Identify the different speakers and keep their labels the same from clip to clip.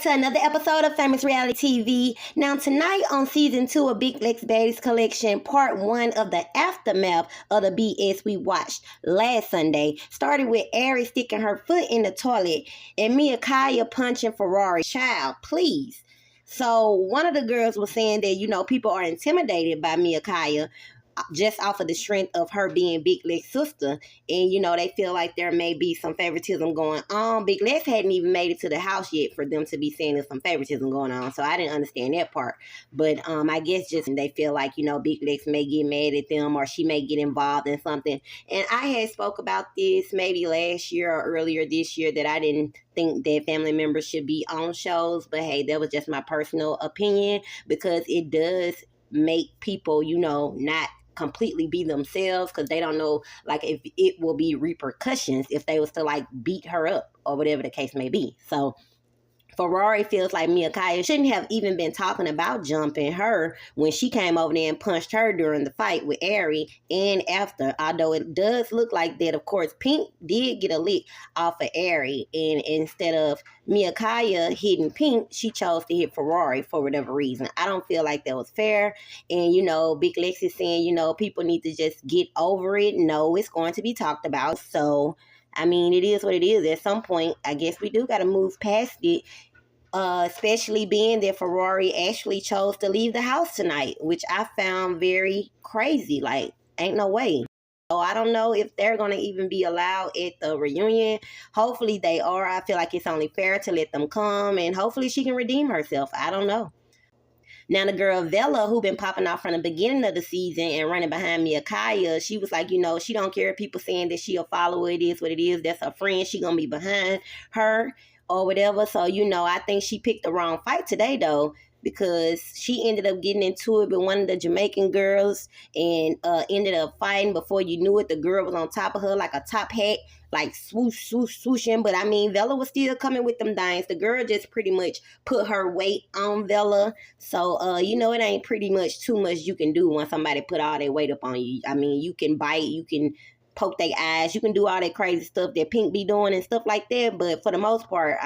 Speaker 1: to another episode of Famous Reality TV. Now tonight on season 2 of Big Lex Baddies Collection, part 1 of the aftermath of the BS we watched last Sunday started with Ari sticking her foot in the toilet and Mia punching Ferrari. Child, please. So one of the girls was saying that, people are intimidated by Mia just off of the strength of her being Big Lex's sister. And, they feel like there may be some favoritism going on. Big Lex hadn't even made it to the house yet for them to be saying there's some favoritism going on. So I didn't understand that part. But I guess just they feel like, Big Lex may get mad at them or she may get involved in something. And I had spoke about this maybe last year or earlier this year that I didn't think that family members should be on shows. But hey, that was just my personal opinion because it does make people, not completely be themselves because they don't know if it will be repercussions if they was to beat her up or whatever the case may be. So Ferrari feels like Mia shouldn't have even been talking about jumping her when she came over there and punched her during the fight with Ari and after. Although it does look like that, of course, Pink did get a lick off of Ari, and instead of Mia hitting Pink, she chose to hit Ferrari for whatever reason. I don't feel like that was fair. And, Big Lex is saying, people need to just get over it. No, it's going to be talked about. So it is what it is. At some point, I guess we do got to move past it, especially being that Ferrari actually chose to leave the house tonight, which I found very crazy. Ain't no way. So I don't know if they're going to even be allowed at the reunion. Hopefully they are. I feel like it's only fair to let them come, and hopefully she can redeem herself. I don't know. Now, the girl Vella, who been popping off from the beginning of the season and running behind Mia she was like, she don't care if people saying that she a follower. It is what it is. That's her friend. She going to be behind her or whatever. So, I think she picked the wrong fight today, though, because she ended up getting into it with one of the Jamaican girls and ended up fighting. Before you knew it, the girl was on top of her like a top hat, swoosh, swoosh, swooshing. But Vella was still coming with them dines. The girl just pretty much put her weight on Vella. So, it ain't pretty much too much you can do when somebody put all their weight up on you. You can bite, you can poke their eyes, you can do all that crazy stuff that Pink be doing and stuff like that. But for the most part,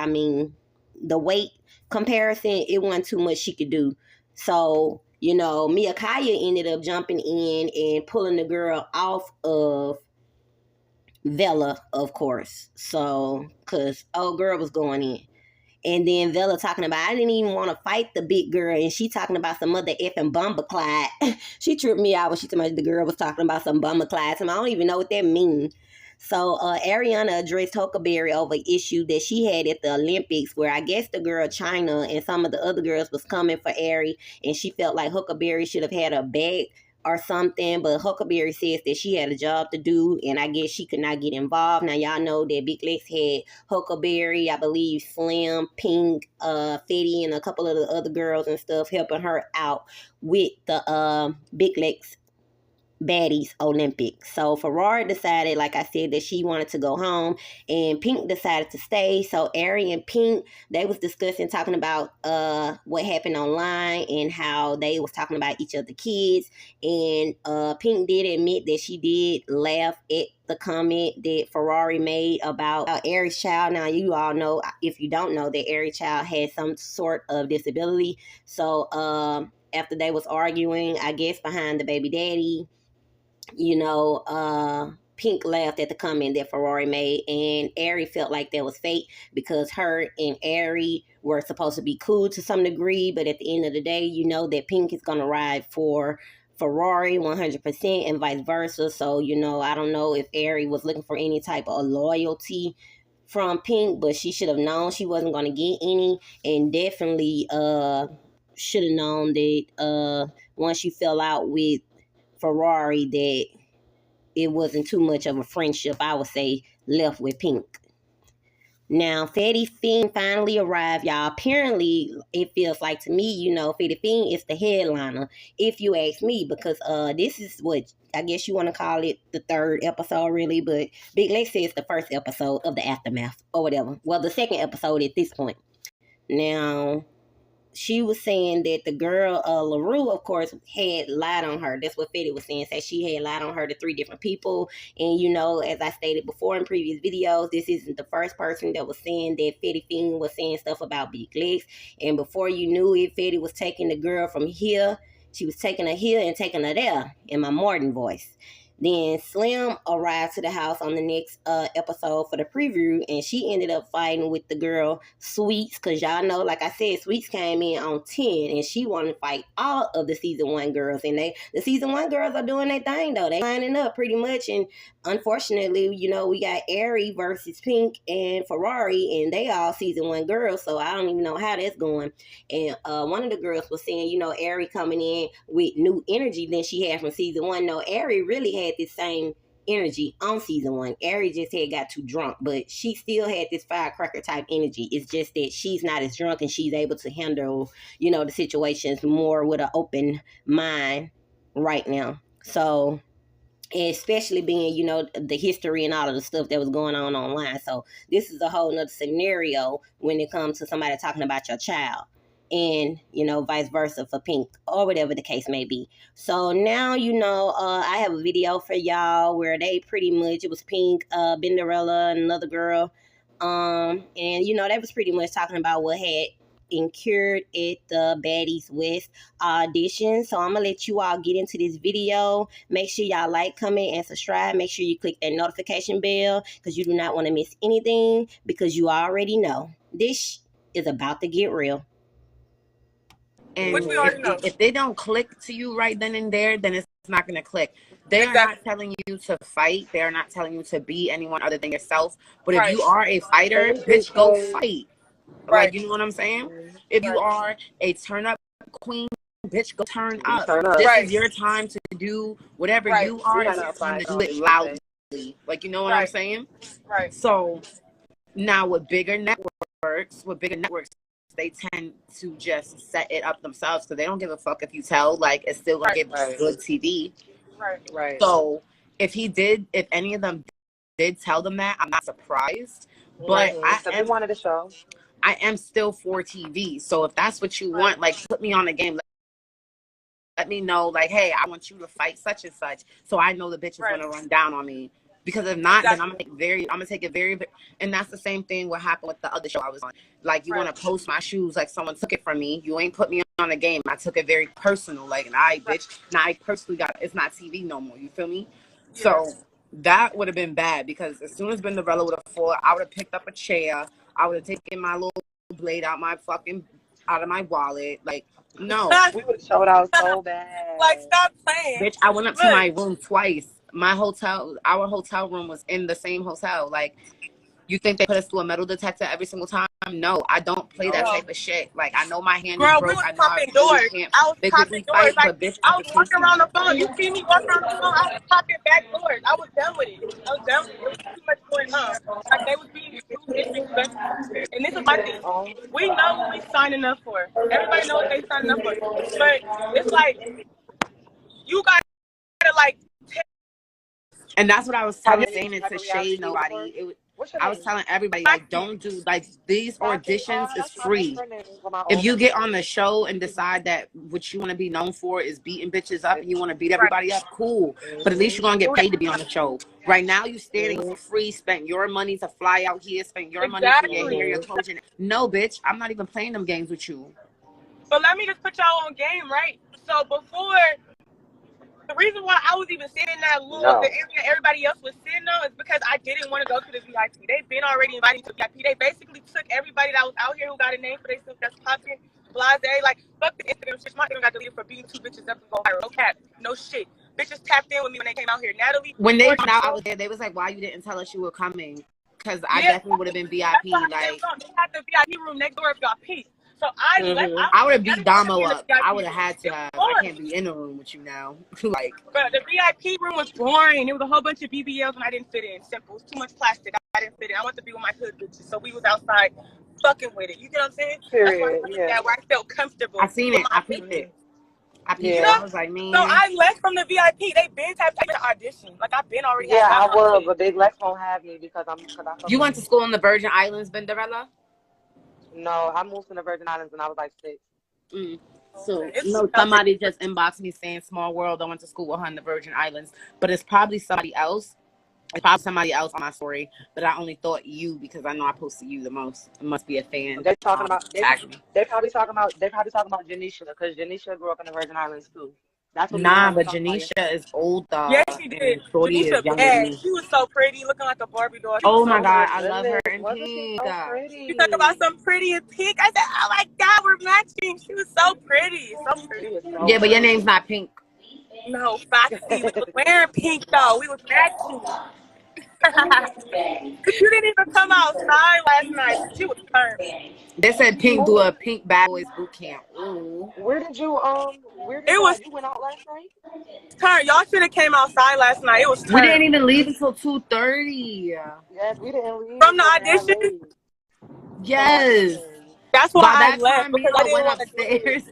Speaker 1: the weight comparison, it wasn't too much she could do. So, Mia ended up jumping in and pulling the girl off of Vella, of course. So, because old girl was going in. And then Vella talking about, I didn't even want to fight the big girl. And she talking about some other effing bumberclad. She tripped me out when she told me the girl was talking about some bumberclad. I don't even know what that means. So Ariana addressed Huckleberry over an issue that she had at the Olympics where I guess the girl China and some of the other girls was coming for Ari. And she felt like Huckleberry should have had a bag or something, but Huckleberry says that she had a job to do, and I guess she could not get involved. Now, y'all know that Big Lex had Huckleberry, I believe Slim, Pink, Fetti, and a couple of the other girls and stuff helping her out with the Big Lex Baddies Olympics. So Ferrari decided, like I said, that she wanted to go home, and Pink decided to stay. So Ari and Pink, they was discussing, talking about what happened online and how they was talking about each other kids. And Pink did admit that she did laugh at the comment that Ferrari made about Ari's child. Now, you all know, if you don't know, that Ari's child had some sort of disability. So after they was arguing, I guess behind the baby daddy, Pink laughed at the comment that Ferrari made, and Ari felt like that was fate because her and Ari were supposed to be cool to some degree, but at the end of the day, that Pink is going to ride for Ferrari 100% and vice versa. So, I don't know if Ari was looking for any type of loyalty from Pink, but she should have known she wasn't going to get any, and definitely should have known that once she fell out with Ferrari that it wasn't too much of a friendship, I would say, left with Pink. Now, Fetti Fein finally arrived, y'all. Apparently, it feels like to me, Fetti Fein is the headliner, if you ask me, because this is what, I guess you want to call it the third episode, really, but Big Lex says the first episode of the aftermath, or whatever. Well, the second episode at this point. Now, she was saying that the girl, LaRue, of course, had lied on her. That's what Fetti was saying. Said she had lied on her to 3 different people. And, you know, as I stated before in previous videos, this isn't the first person that was saying that Fein was saying stuff about big legs. And before you knew it, Fetti was taking the girl from here. She was taking her here and taking her there in my Martin voice. Then Slim arrived to the house on the next episode for the preview, and she ended up fighting with the girl Sweets, because y'all know, like I said, Sweets came in on 10, and she wanted to fight all of the season 1 girls, and the season 1 girls are doing their thing, though. They lining up pretty much, and unfortunately, you know, we got Ari versus Pink and Ferrari, and they all season 1 girls, so I don't even know how that's going. And one of the girls was saying, you know, Ari coming in with new energy than she had from season 1. No, Ari really had this same energy on season 1. Ari just had got too drunk, but she still had this firecracker type energy. It's just that she's not as drunk and she's able to handle, you know, the situations more with an open mind right now. So, especially being, you know, the history and all of the stuff that was going on online. So this is a whole nother scenario when it comes to somebody talking about your child, and, you know, vice versa for Pink, or whatever the case may be. So now, you know, I have a video for y'all where they pretty much, it was Pink, Benderella, and another girl, and, you know, they was pretty much talking about what had incurred at the Baddies West audition. So I'm gonna let you all get into this video. Make sure y'all like, comment, and subscribe. Make sure you click that notification bell, because you do not want to miss anything, because you already know this is about to get real.
Speaker 2: And if they don't click to you right then and there, then it's not going to click. They are not telling you to fight. They are not telling you to be anyone other than yourself. But if you are a fighter, bitch, go fight. Like, you know what I'm saying? If you are a turn-up queen, bitch, go turn up. This is your time to do whatever you are. It's your time to do it loudly. Like, you know what I'm saying? So now with bigger networks, they tend to just set it up themselves, because they don't give a fuck if you tell. Like, it's still gonna give good TV. So if any of them did tell them that, I'm not surprised. But I wanted to show. I am still for TV. So if that's what you want, like, put me on the game. Let me know, like, hey, I want you to fight such and such, so I know the bitch is gonna run down on me. Because if not, then I'm gonna take it very, and that's the same thing what happened with the other show I was on. Like, you want to post my shoes like someone took it from me. You ain't put me on the game. I took it very personal. Like, and bitch, now I personally it's not TV no more. You feel me? So that would have been bad, because as soon as Benderella would have fallen, I would have picked up a chair. I would have taken my little blade out of my wallet. Like, no.
Speaker 3: We would have showed out so bad. Like, stop playing.
Speaker 2: Bitch, I went up to my room twice. Our hotel room was in the same hotel. Like, you think they put us through a metal detector every single time? No, I don't play that type of shit. Like, I know my hand is broke. I know I really can't physically fight, but bitch,
Speaker 3: I was walking around the phone. You see me walking around the phone, I was popping back doors. I was done with it. It was too much going on. Like, they was being too disrespectful. And this is my thing. We know what we signing up for. Everybody knows what they signing up for. But it's like, you got to, like,
Speaker 2: and that's what I was saying it to shade nobody. I was telling everybody, like, don't do, like, these auditions is free. If you get on the show and decide that what you want to be known for is beating bitches up and you want to beat everybody up, cool. But at least you're going to get paid to be on the show. Right now, you standing for free, spent your money to fly out here, spent your money for your hair, your clothes. No, bitch, I'm not even playing them games with you.
Speaker 3: But let me just put y'all on game, right? So before, the reason why I was even sitting in that little the area everybody else was sitting on is because I didn't want to go to the VIP. They've been already inviting to the VIP. They basically took everybody that was out here who got a name for themselves that's popping, blase. Like, fuck the Instagram shit. My Instagram got deleted for beating 2 bitches up and go viral. No cap, no shit. Bitches tapped in with me when they came out here. Natalie,
Speaker 2: when they found out I was there, they was like, "Why you didn't tell us you were coming?" Because I definitely would have been VIP. Like,
Speaker 3: they had the VIP room next door of VIP. So I left.
Speaker 2: I would have beat Damo up. I would have had to. I can't be in the room with you now. Like,
Speaker 3: but the VIP room was boring. There was a whole bunch of BBLs and I didn't fit in. Simple. It was too much plastic. I didn't fit in. I wanted to be with my hood bitches, so we was outside fucking with it. You get what I'm saying?
Speaker 1: Period.
Speaker 3: That's where I felt comfortable.
Speaker 2: I seen it. I peeped it. I was like, man.
Speaker 3: So I left from the VIP. They been tapped in the audition. Like, I've been already.
Speaker 1: Yeah, I would, but Big Lex won't have me because I.
Speaker 2: You went to school in the Virgin Islands, Benderella?
Speaker 1: No, I moved to the Virgin Islands when I was like 6.
Speaker 2: So no, somebody just inboxed me saying, "Small world. I went to school with her in the Virgin Islands," but it's probably somebody else. It's probably somebody else on my story, but I only thought you because I know I posted you the most. It must be a fan.
Speaker 4: They talking about they probably talking about Janisha because Janisha grew up in the Virgin Islands too. That's what
Speaker 2: but Janisha is older.
Speaker 3: Yes, she did. Janisha bad. She was so pretty, looking like a Barbie doll.
Speaker 2: Oh my God, I love her in pink.
Speaker 3: You talk about some pretty in pink. I said, oh my God, we're matching. She was so pretty. So pretty.
Speaker 2: Yeah, but your name's not Pink.
Speaker 3: No, Foxy. We was wearing pink though. We was matching. You didn't even come outside last night. She was turned.
Speaker 2: They said Pink do a Pink Bad Boys boot camp. Ooh.
Speaker 4: You went out last night?
Speaker 3: Turn. Y'all should have came outside last night. It was turned.
Speaker 2: We didn't even leave until 2:30.
Speaker 4: Yes, we didn't leave.
Speaker 3: From the audition?
Speaker 2: Yes.
Speaker 3: That's why
Speaker 2: I
Speaker 3: left.
Speaker 2: Me and her went upstairs.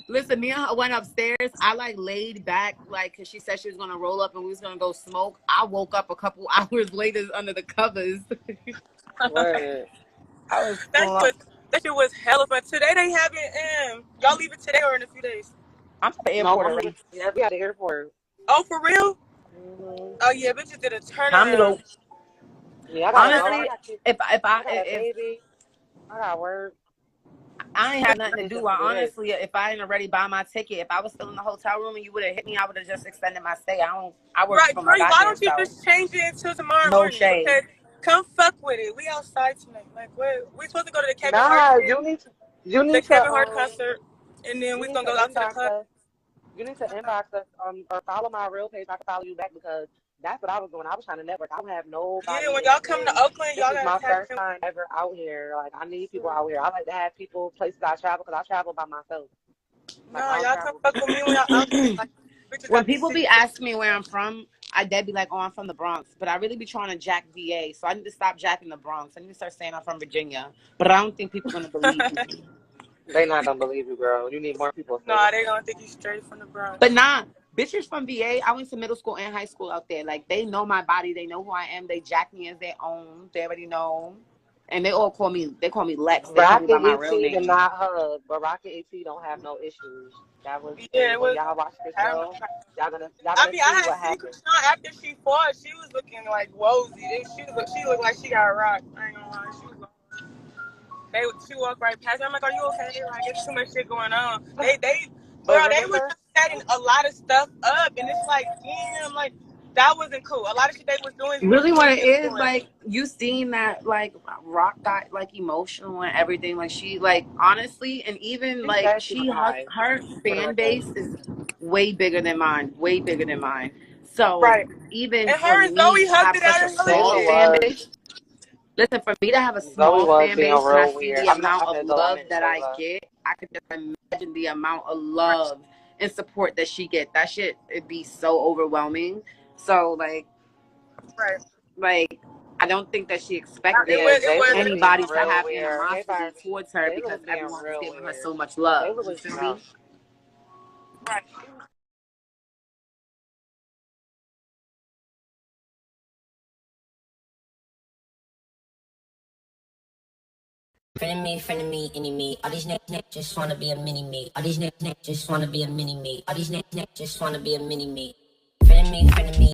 Speaker 2: Listen, me and her went upstairs. I like laid back, like, cause she said she was gonna roll up and we was gonna go smoke. I woke up a couple hours later under the covers.
Speaker 4: Word.
Speaker 3: That shit was hella fun. Today they having y'all leaving today or in a few days?
Speaker 2: I'm at the airport already.
Speaker 4: Yeah, we at the airport.
Speaker 3: Oh, for real?
Speaker 4: Mm-hmm.
Speaker 3: Oh yeah, bitches did a turnaround.
Speaker 2: Time to go.
Speaker 4: Yeah,
Speaker 2: honestly, if
Speaker 4: I got work.
Speaker 2: I ain't had nothing to do. Honestly, if I ain't already buy my ticket, if I was still in the hotel room and you would have hit me, I would have just extended my stay. I work for my
Speaker 3: why don't you just change it until tomorrow morning?
Speaker 2: Shade.
Speaker 3: Okay, come fuck with it. We outside tonight. Like, we're supposed to go to the Kevin
Speaker 4: Hart. You need
Speaker 3: the Kevin Hart concert, and then we're gonna go out to the club.
Speaker 4: You need to inbox us or follow my real page. I can follow you back because that's what I was doing. I was trying to network. I don't have nobody.
Speaker 3: Yeah, when y'all come to Oakland, y'all
Speaker 4: gotta. This is my first time ever out here. Like, I need people out here. I like to have people, places I travel, because I travel by myself.
Speaker 3: Like, no, y'all come fuck with me when y'all out here. Like,
Speaker 2: when people be asking me where I'm from, they be like, oh, I'm from the Bronx. But I really be trying to jack VA, so I need to stop jacking the Bronx. I need to start saying I'm from Virginia. But I don't think people are going to believe me.
Speaker 4: They not going to believe you, girl. You need more people.
Speaker 3: No, they going to think you straight from the Bronx.
Speaker 2: But nah, bitches from VA, I went to middle school and high school out there. Like, they know my body. They know who I am. They jack me as their own. They already know. And they all call me Lex. They call me by my real name.
Speaker 4: Did not hug, but Rocket AT don't have no issues. That was y'all watch this show. Y'all gonna see what happened.
Speaker 3: After she fought, she was looking like woozy. She looked like she got rocked. I ain't gonna lie. She walked right past me. I'm like, are you okay? Like, it's too much shit going on. They were just setting a lot of stuff up, and it's like, damn, like, that wasn't cool. A lot of shit they was doing.
Speaker 2: Really, what it is, like, you seen that, like, Rock got, like, emotional and everything. Like, she, like, honestly, and even, like, her fan base is way bigger than mine. Way bigger than mine. So, even
Speaker 3: and her and Zoe hugged it out of
Speaker 2: small fan base. Listen, for me to have a small fan base and I see the amount of love that I get, I can just imagine the amount of love and support that she get. That shit, it'd be so overwhelming. So, like, I don't think that she expected anybody to have animosity towards her because everyone was giving her so much love. You feel me?
Speaker 3: Right.
Speaker 1: Friend of me, any me. All these niggas just wanna be a mini me. All these niggas just wanna be a mini me. All these niggas just wanna be a mini me. Friend of me,